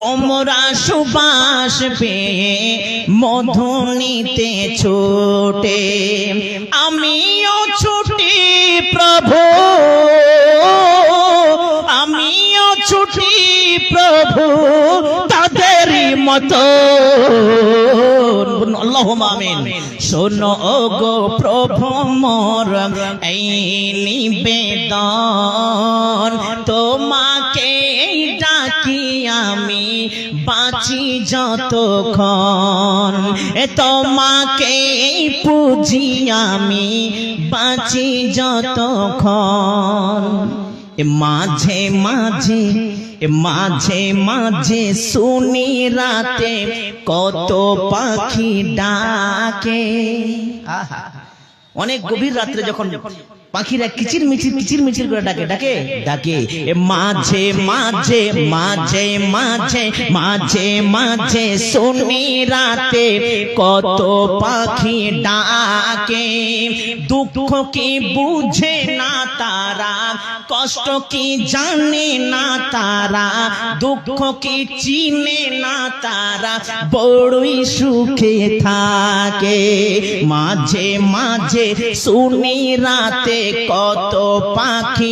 ওমরা সুবাস পেয়ে মধু নিতে ছোটে, আমিও ছুটি প্রভু, আমিও ছুটি প্রভু তাদেরই মতো। আল্লাহুম্মা আমিন। শোনো গো প্রভু মোর এই নিবেদন, তোমাকে ডাকি আমি বাঁচি যতক্ষণ, তোমাকে পুজি আমি বাঁচি যতক্ষণ। মাঝে মাঝে মাঝে মাঝে শুনি রাতে কত পাখি ডাকে। অনেক গভীর রাত্রে যখন পাখিরা কিচির মিচির করে ডাকে ডাকে ডাকে মাঝে মাঝে মাঝে মাঝে মাঝে মাঝে শুনি রাতে কত পাখি ডাকে। দুঃখ কি বুঝে না তারা, কষ্ট কি জানে না তারা, দুঃখ কি চিনে না তারা, বড়ই সুখে থাকে। মাঝে মাঝে শুনি রাতে কত পাখি